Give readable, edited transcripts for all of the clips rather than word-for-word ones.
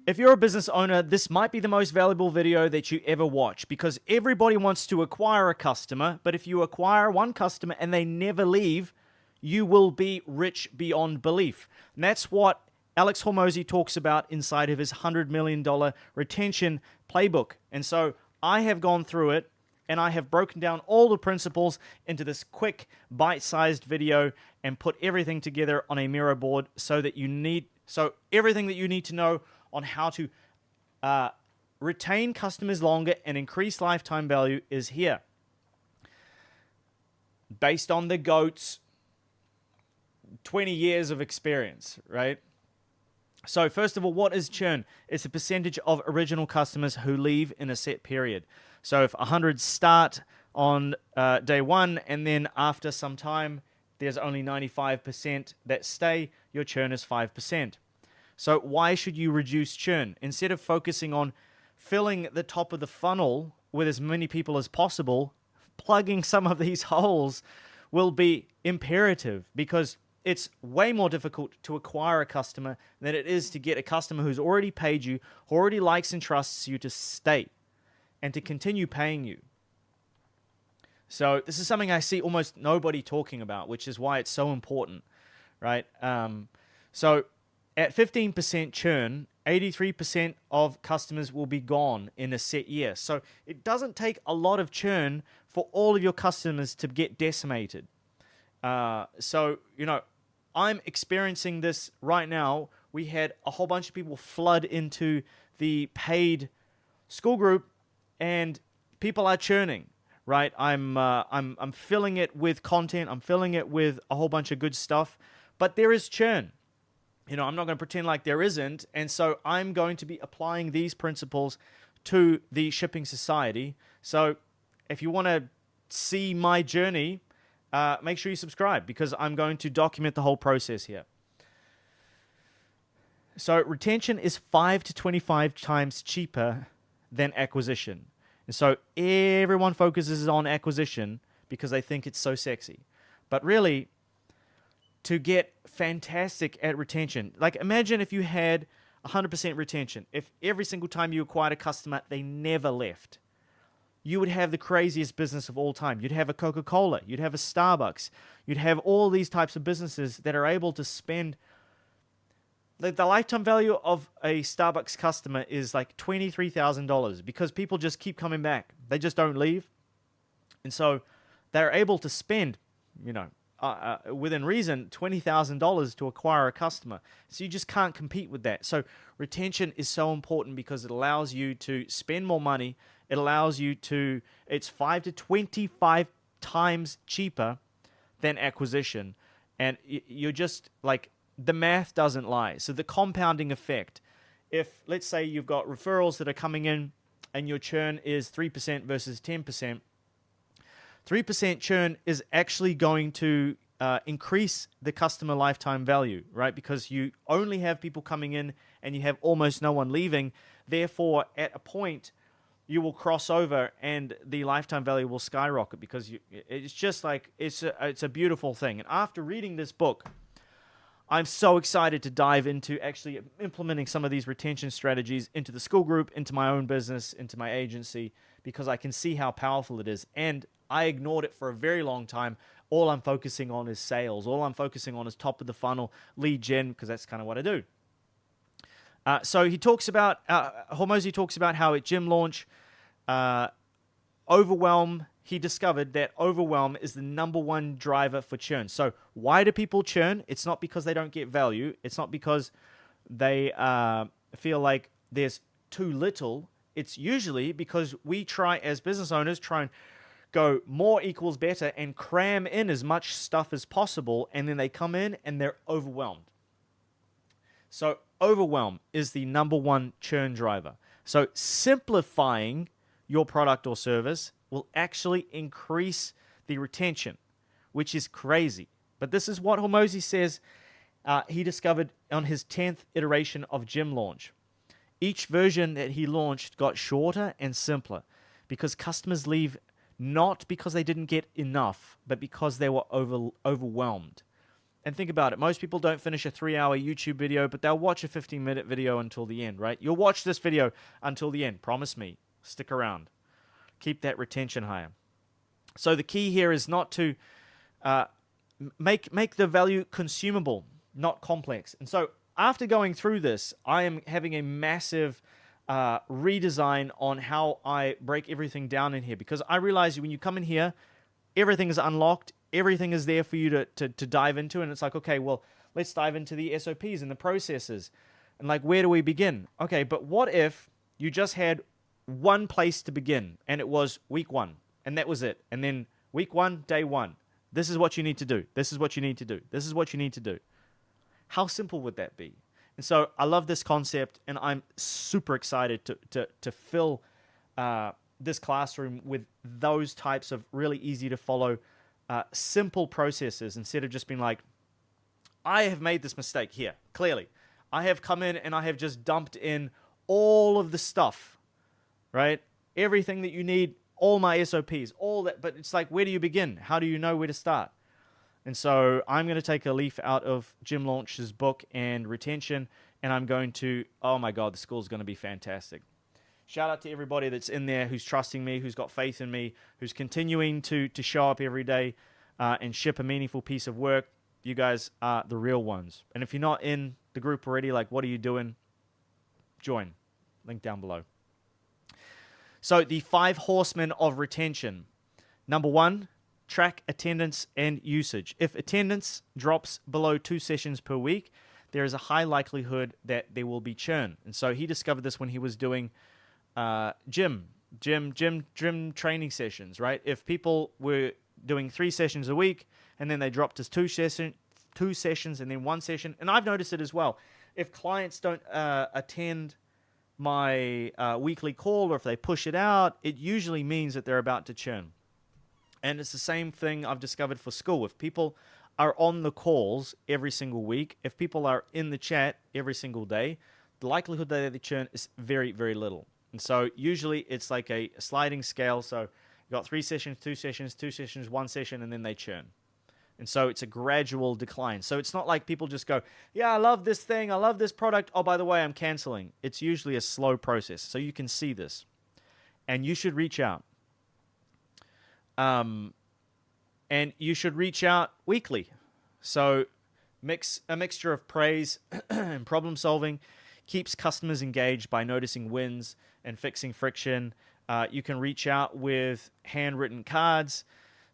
If you're a business owner, this might be the most valuable video that you ever watch because everybody wants to acquire a customer, but if you acquire one customer and they never leave, you will be rich beyond belief. And that's what Alex Hormozi talks about inside of his $100 million retention playbook. And so I have gone through it and I have broken down all the principles into this quick bite-sized video and put everything together on a Miro board so everything that you need to know on how to retain customers longer and increase lifetime value is here. Based on the GOAT's 20 years of experience, right? So first of all, what is churn? It's a percentage of original customers who leave in a set period. So if 100 start on day one and then after some time, there's only 95% that stay, your churn is 5%. So why should you reduce churn? Instead of focusing on filling the top of the funnel with as many people as possible, plugging some of these holes will be imperative because it's way more difficult to acquire a customer than it is to get a customer who's already paid you, who already likes and trusts you to stay and to continue paying you. So this is something I see almost nobody talking about, which is why it's so important, right? So at 15% churn, 83% of customers will be gone in a set year. So it doesn't take a lot of churn for all of your customers to get decimated. So, I'm experiencing this right now. We had a whole bunch of people flood into the paid school group and people are churning, right? I'm filling it with content. I'm filling it with a whole bunch of good stuff, but there is churn. I'm not going to pretend like there isn't. And so I'm going to be applying these principles to the shipping society. So if you want to see my journey, make sure you subscribe because I'm going to document the whole process here. So retention is 5 to 25 times cheaper than acquisition. And so everyone focuses on acquisition because they think it's so sexy. But really, to get fantastic at retention. Like imagine if you had 100% retention. If every single time you acquired a customer, they never left. You would have the craziest business of all time. You'd have a Coca-Cola. You'd have a Starbucks. You'd have all these types of businesses that are able to spend. The lifetime value of a Starbucks customer is like $23,000 because people just keep coming back. They just don't leave. And so they're able to spend, within reason, $20,000 to acquire a customer. So you just can't compete with that. So retention is so important because it allows you to spend more money. It allows you to, it's 5 to 25 times cheaper than acquisition. And you're just like, the math doesn't lie. So the compounding effect, if let's say you've got referrals that are coming in and your churn is 3% versus 10%, 3% churn is actually going to increase the customer lifetime value, right? Because you only have people coming in and you have almost no one leaving. Therefore, at a point, you will cross over and the lifetime value will skyrocket because it's just like, it's a beautiful thing. And after reading this book, I'm so excited to dive into actually implementing some of these retention strategies into the school group, into my own business, into my agency, because I can see how powerful it is. And I ignored it for a very long time. All I'm focusing on is sales. All I'm focusing on is top of the funnel lead gen, because that's kind of what I do. So he talks about, Hormozi talks about how at gym launch, overwhelm, he discovered that overwhelm is the #1 driver for churn. So why do people churn? It's not because they don't get value. It's not because they feel like there's too little. It's usually because we try, as business owners, try and go more equals better and cram in as much stuff as possible, and then they come in and they're overwhelmed. So overwhelm is the #1 churn driver. So simplifying your product or service will actually increase the retention, which is crazy. But this is what Hormozi says he discovered on his 10th iteration of gym launch. Each version that he launched got shorter and simpler because customers leave not because they didn't get enough, but because they were overwhelmed. And think about it. Most people don't finish a 3-hour YouTube video, but they'll watch a 15-minute video until the end, right? You'll watch this video until the end. Promise me. Stick around. Keep that retention higher. So the key here is not to make the value consumable, not complex. And so after going through this, I am having a massive redesign on how I break everything down in here, because I realize when you come in here, everything is unlocked, everything is there for you to dive into, and it's like, okay, well, let's dive into the SOPs and the processes, and like, where do we begin? Okay, but what if you just had one place to begin, and it was week 1, and that was it, and then week 1, day 1, this is what you need to do, this is what you need to do, this is what you need to do. How simple would that be? And so I love this concept, and I'm super excited to fill this classroom with those types of really easy to follow, simple processes, instead of just being like, I have made this mistake here, clearly. I have come in and I have just dumped in all of the stuff, right? Everything that you need, all my SOPs, all that, but it's like, where do you begin? How do you know where to start? And so I'm going to take a leaf out of Jim Launch's book and retention, and I'm going to, oh my God, the school's going to be fantastic. Shout out to everybody that's in there who's trusting me, who's got faith in me, who's continuing to show up every day and ship a meaningful piece of work. You guys are the real ones. And if you're not in the group already, like, what are you doing? Join. Link down below. So the 5 horsemen of retention. Number 1, track attendance and usage. If attendance drops below 2 sessions per week, there is a high likelihood that there will be churn. And so he discovered this when he was doing gym training sessions, right? If people were doing 3 sessions a week and then they dropped to 2 sessions and then 1 session, and I've noticed it as well. If clients don't attend my weekly call, or if they push it out, it usually means that they're about to churn. And it's the same thing I've discovered for school. If people are on the calls every single week, if people are in the chat every single day, the likelihood that they churn is very, very little. And so usually it's like a sliding scale. So you've got 3 sessions, 2 sessions, 2 sessions, 1 session, and then they churn. And so it's a gradual decline. So it's not like people just go, yeah, I love this thing, I love this product, oh, by the way, I'm canceling. It's usually a slow process. So you can see this. And you should reach out. And you should reach out weekly. So a mixture of praise and problem solving keeps customers engaged by noticing wins and fixing friction. You can reach out with handwritten cards.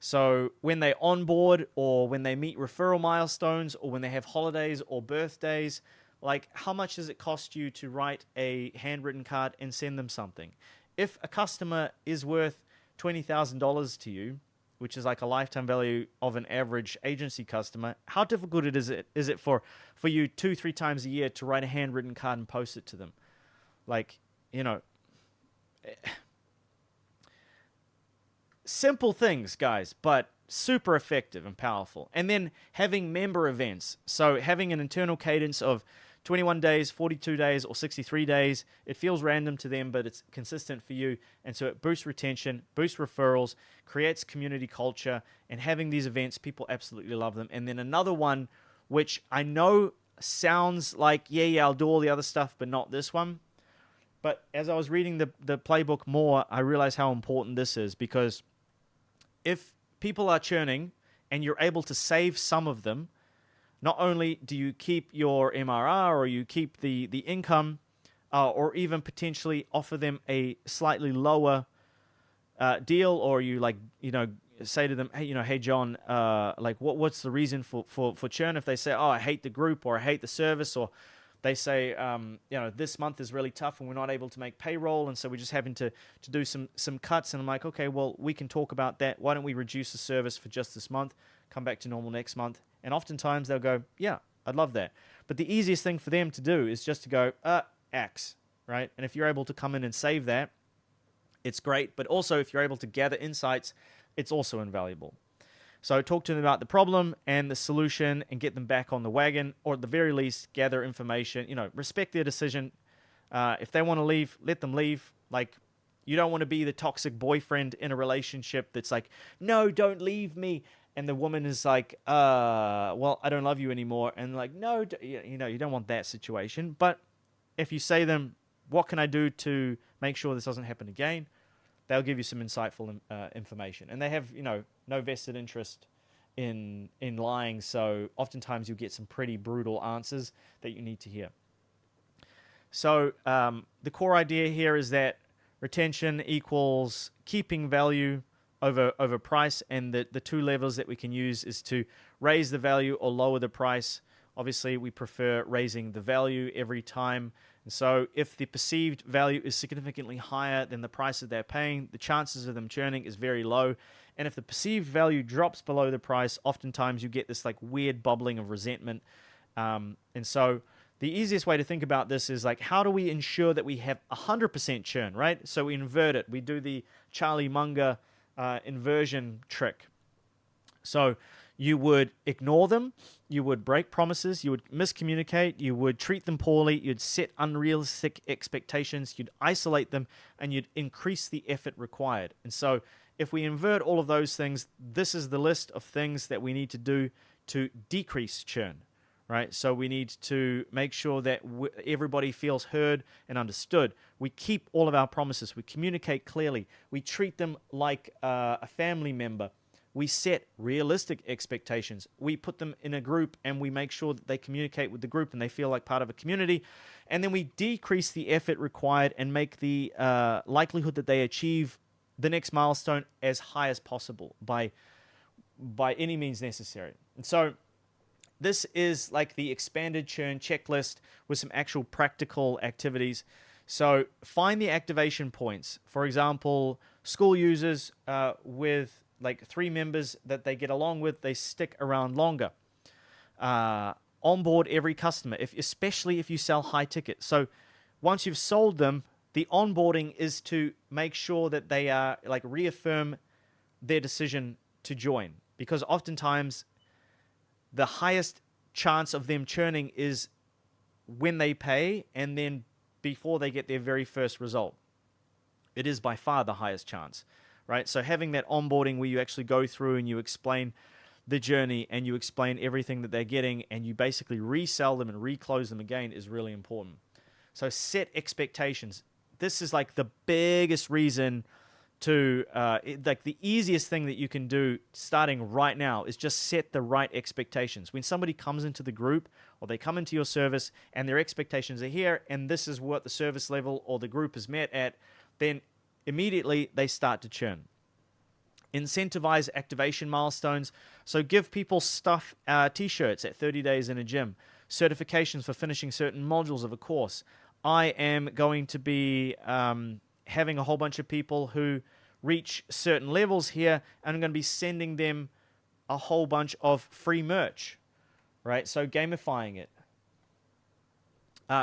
So when they onboard, or when they meet referral milestones, or when they have holidays or birthdays, like, how much does it cost you to write a handwritten card and send them something? If a customer is worth $20,000 to you, which is like a lifetime value of an average agency customer, how difficult is it for you 2-3 times a year to write a handwritten card and post it to them? Like, you know, simple things, guys, but super effective and powerful. And then having member events. So having an internal cadence of 21 days, 42 days, or 63 days. It feels random to them, but it's consistent for you. And so it boosts retention, boosts referrals, creates community culture. And having these events, people absolutely love them. And then another one, which I know sounds like, yeah, I'll do all the other stuff, but not this one. But as I was reading the playbook more, I realized how important this is, because if people are churning and you're able to save some of them, not only do you keep your MRR, or you keep the income, or even potentially offer them a slightly lower deal, or you, like, you know, say to them, hey John, like, what's the reason for churn? If they say, oh, I hate the group, or I hate the service, or they say, this month is really tough and we're not able to make payroll, and so we're just having to do some cuts. And I'm like, okay, well, we can talk about that. Why don't we reduce the service for just this month, come back to normal next month? And oftentimes they'll go, yeah, I'd love that. But the easiest thing for them to do is just to go, X, right? And if you're able to come in and save that, it's great. But also, if you're able to gather insights, it's also invaluable. So talk to them about the problem and the solution, and get them back on the wagon, or at the very least, gather information. Respect their decision. If they want to leave, let them leave. Like, you don't want to be the toxic boyfriend in a relationship that's like, no, don't leave me. and the woman is like, well, I don't love you anymore, and like, no, you don't want that situation. But if you say them, what can I do to make sure this doesn't happen again? They'll give you some insightful information, and they have no vested interest in lying. So oftentimes you'll get some pretty brutal answers that you need to hear. So the core idea here is that retention equals keeping value over price, and the two levels that we can use is to raise the value or lower the price. Obviously, we prefer raising the value every time. And so if the perceived value is significantly higher than the price that they're paying, the chances of them churning is very low. And if the perceived value drops below the price, oftentimes you get this like weird bubbling of resentment. And so the easiest way to think about this is like, how do we ensure that we have 100% churn, right? So we invert it. We do the Charlie Munger inversion trick. So you would ignore them, you would break promises, you would miscommunicate, you would treat them poorly, you'd set unrealistic expectations, you'd isolate them, and you'd increase the effort required. And so if we invert all of those things, this is the list of things that we need to do to decrease churn, right? So we need to make sure that everybody feels heard and understood. We keep all of our promises. We communicate clearly. We treat them like a family member. We set realistic expectations. We put them in a group and we make sure that they communicate with the group and they feel like part of a community. And then we decrease the effort required and make the likelihood that they achieve the next milestone as high as possible by any means necessary. And so this is like the expanded churn checklist with some actual practical activities. So find the activation points. For example, school users with like 3 members that they get along with, they stick around longer. Onboard every customer, especially if you sell high ticket. So once you've sold them, the onboarding is to make sure that they are like reaffirm their decision to join, because oftentimes the highest chance of them churning is when they pay and then before they get their very first result. It is by far the highest chance. Right? So having that onboarding where you actually go through and you explain the journey and you explain everything that they're getting and you basically resell them and reclose them again is really important. So set expectations. This is like the biggest reason to, like the easiest thing that you can do starting right now is just set the right expectations. When somebody comes into the group or they come into your service and their expectations are here and this is what the service level or the group is met at, then immediately they start to churn. Incentivize activation milestones. So give people stuff, t-shirts at 30 days in a gym, certifications for finishing certain modules of a course. I am going to be having a whole bunch of people who reach certain levels here, and I'm going to be sending them a whole bunch of free merch, right? So gamifying it.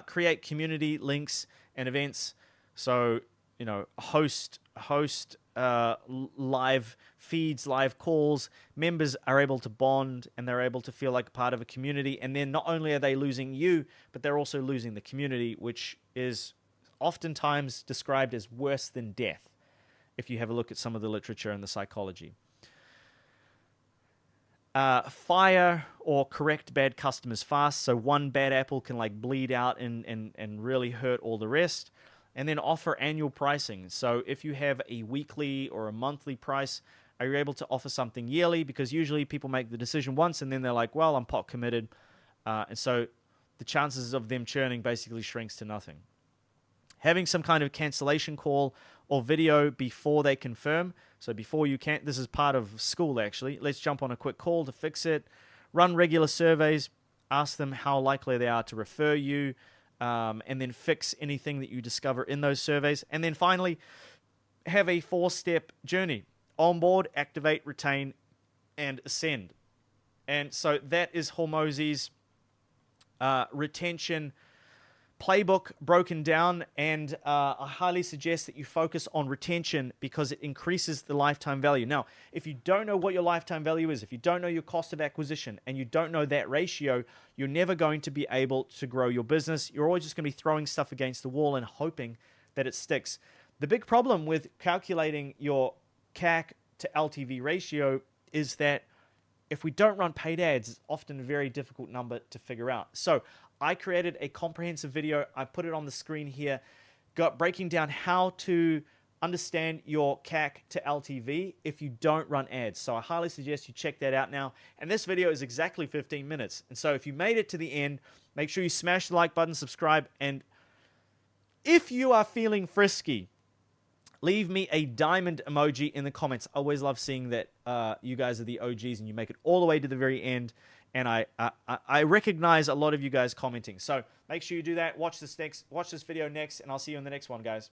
Create community links and events. So host live feeds, live calls. Members are able to bond and they're able to feel like a part of a community. And then not only are they losing you, but they're also losing the community, which is oftentimes described as worse than death, if you have a look at some of the literature and the psychology. Fire or correct bad customers fast. So one bad apple can like bleed out and really hurt all the rest. And then offer annual pricing. So if you have a weekly or a monthly price, are you able to offer something yearly? Because usually people make the decision once and then they're like, well, I'm pot committed. And so the chances of them churning basically shrinks to nothing. Having some kind of cancellation call or video before they confirm. So before you can, this is part of school actually. Let's jump on a quick call to fix it. Run regular surveys. Ask them how likely they are to refer you. And then fix anything that you discover in those surveys. And then finally, have a 4-step journey. Onboard, activate, retain, and ascend. And so that is Hormozi's retention playbook broken down, and I highly suggest that you focus on retention because it increases the lifetime value. Now, if you don't know what your lifetime value is, if you don't know your cost of acquisition, and you don't know that ratio, you're never going to be able to grow your business. You're always just going to be throwing stuff against the wall and hoping that it sticks. The big problem with calculating your CAC to LTV ratio is that if we don't run paid ads, it's often a very difficult number to figure out. So I created a comprehensive video. I put it on the screen here, breaking down how to understand your CAC to LTV if you don't run ads. So I highly suggest you check that out now. And this video is exactly 15 minutes. And so if you made it to the end, make sure you smash the like button, subscribe, and if you are feeling frisky, leave me a diamond emoji in the comments. I always love seeing that you guys are the OGs and you make it all the way to the very end. And I recognize a lot of you guys commenting. So make sure you do that. Watch this video next, and I'll see you in the next one, guys.